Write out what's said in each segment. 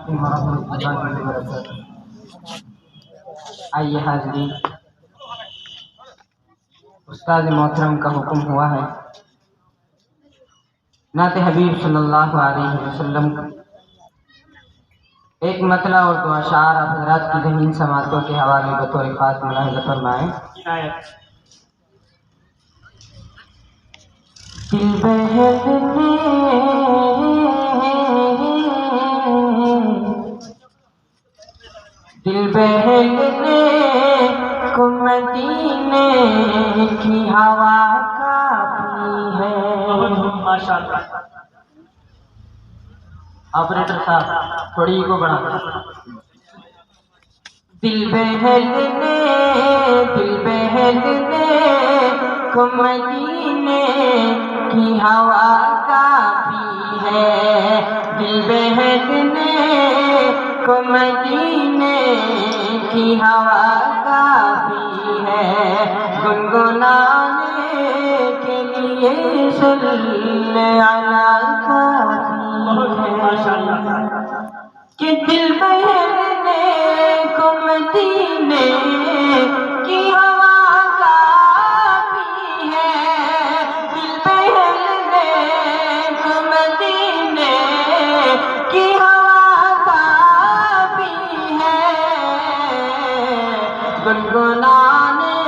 علیکم ورحمۃ اللہ وبرکاتہ۔ آئیے حاضرین، استاد محترم کا حکم ہوا ہے نعت حبیب صلی اللہ علیہ وسلم ایک مطلع اور دو اشعار آپ حضرات کی ذہین سماعتوں کے حوالے بطور خاص ملاحظہ فرمائیں۔ دل بہلنے دل بہلنے کو مدینے کی ہوا کافی ہے۔ ماشاءاللہ آپریٹر صاحب تھوڑی کو بڑھا۔ دل بہلنے کو مدینے کی ہوا کافی ہے۔ دل بہلنے کو مدینے کی ہوا کافی ہے۔ گنگنانے کے لیے صلی علی کافی ہے کہ دل بہلنے کو مدینے کی ہوا کافی ہے۔ دل بہلنے کو مدینے کی ہوا کافی ہے۔ گنگنانے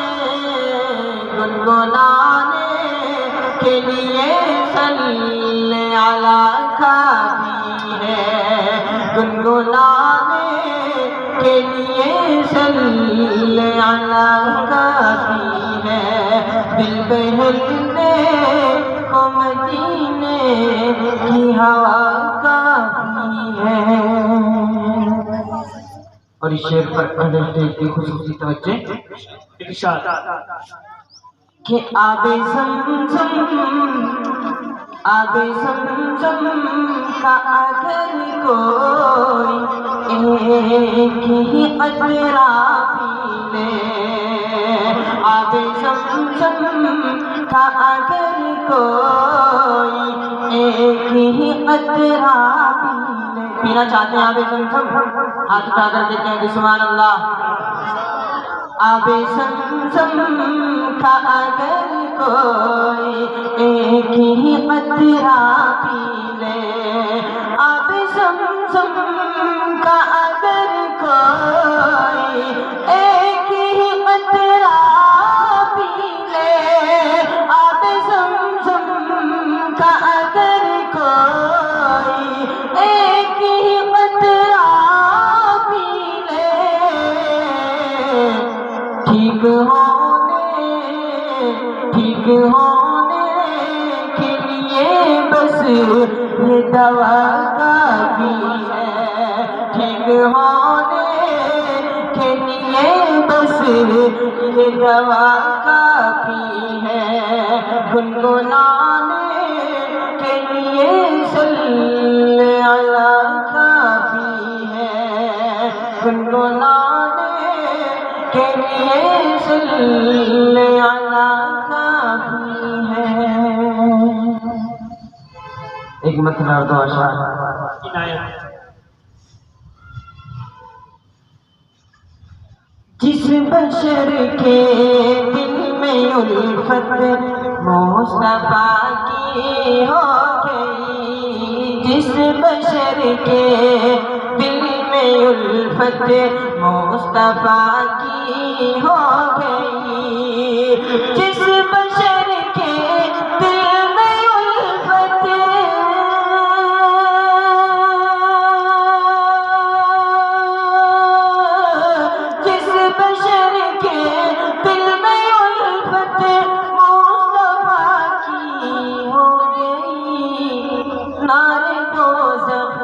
کے لیے صلی علی کافی ہے۔ گنگنانے کے لیے صلی علی کافی ہے۔ دل بہلنے کو مدینے کی ہوا کافی ہے۔ اور اس شعر پر پہلے اسٹیج کی خصوصی توجہ ارشاد کہ آب زمزم کا اگر کوئی ایک ہی قطرہ پی لے، آب زمزم کا اگر کوئی ایک ہی قطرہ پی لے۔ پینا چاہتے ہیں آب زمزم؟ ہاتھ اٹھا کر دیتے ہیں کہ سبحان اللہ۔ آب زمزم کا اگر کوئی ایک ہی قطرہ پی لے، آب زمزم کا اگر کوئی ایک ہی قطرہ پی لے، آب زمزم کا اگر کوئی ایک ہی قطرہ پی لے، ٹھیک ہونے کے لیے بس یہ دوا کافی ہے۔ ٹھیک ہونے کے لیے بس یہ دوا کافی ہے۔ گنگنانے کے لیے صلی علی کافی ہے۔ گنگنانے کے لیے صلی علی کافی ہے۔ ایک مطلع اور دو اشعار۔ عنایت جس بشر کے دل میں الفت مصطفیٰ کی ہو گئی، جس بشر کے دل میں الفت مصطفیٰ کی ہو گئی، جس بشر کے دل میں الفت بشر کے دل میں الفت مصطفیٰ کی ہو گئی، نار دوزخ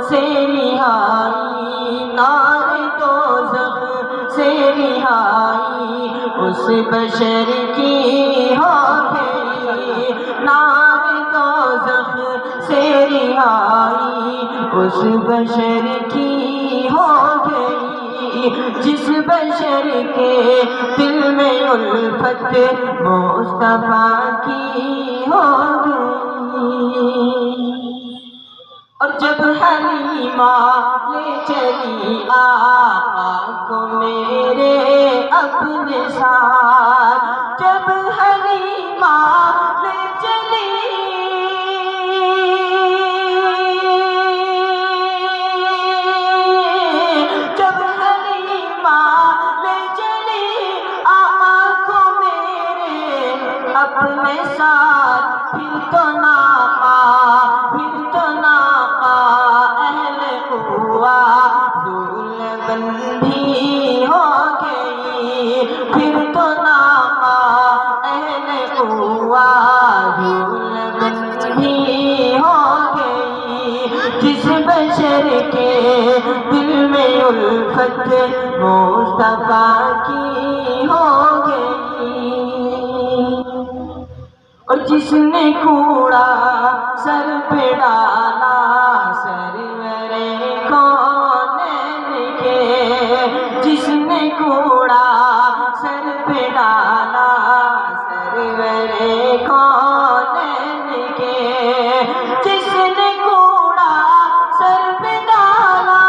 سے رہائی، نار دوزخ سے رہائی اس بشر کی ہو گئی، نار دوزخ سے رہائی اس بشر کی ہو گئی، جس بشر کے دل میں الفت مصطفیٰ کی ہو گئی۔ اور جب حلیمہ لے چلی آقا کو میرے اپنے ساتھ، جب حلیمہ لے چلی، جب حلیمہ لے چلی آقا کو میرے اپنے ساتھ، پھر تو ناقا اہل ہوا دھول بندھی ہو گئی، پھر تو ناقا اہل ہوا دھول بندھی ہو گئی، جس بشر کے دل میں الفت مصطفیٰ کی ہو گئی، اور جس نے کوڑا سر پہ ڈالا سرور کونین کے، جس نے کوڑا سر پہ ڈالا سرور کونین کے، جس نے کوڑا سر پہ ڈالا،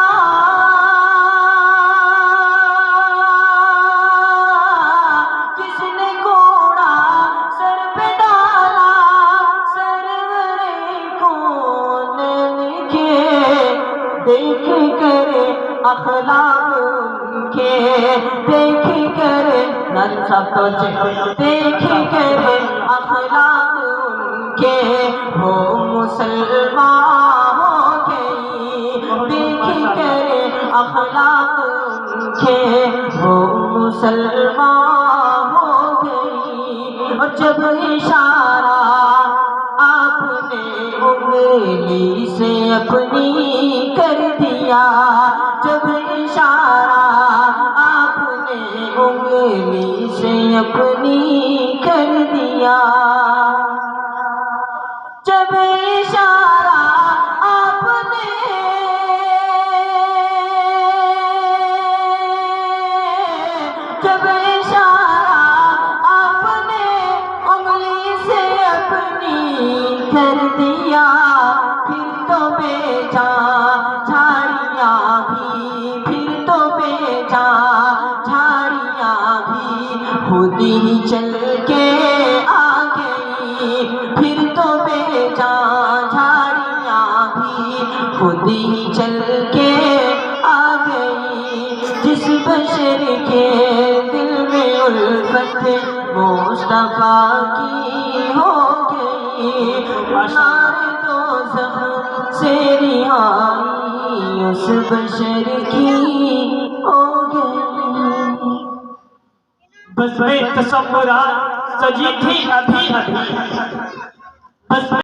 جس نے کوڑا سر پہ ڈالا سرور کونین کے، دیکھ کر اخلاق ان کے، دیکھ کر ناظرین صاحب توجہ، دیکھ کر اخلاق ان کے وہ مسلمان ہو گئی، دیکھ کر اخلاق ان کے وہ مسلمان ہو گئی، اور جب اشارہ آپ نے انگلی سے اپنی کر دیا، جب اشارہ آپ نے انگلی سے اپنی کر دیا، جب اشارہ آپ نے، جب اشارہ آپ نے انگلی سے اپنی کر دیا، پھر تو بے جان جھاڑیاں بھی، پھر تو بے جان جھاڑیاں بھی خود ہی چل کے آ گئی، پھر تو بے جان جھاڑیاں بھی خود ہی چل کے آ گئی، جس بشر کے دل میں الفت مصطفیٰ کی ہو گئی، نار دوزخ سے رہائی اس بشر کی ہو گئی۔ بس میں تصورات سجی تھی ابھی ابھی، بس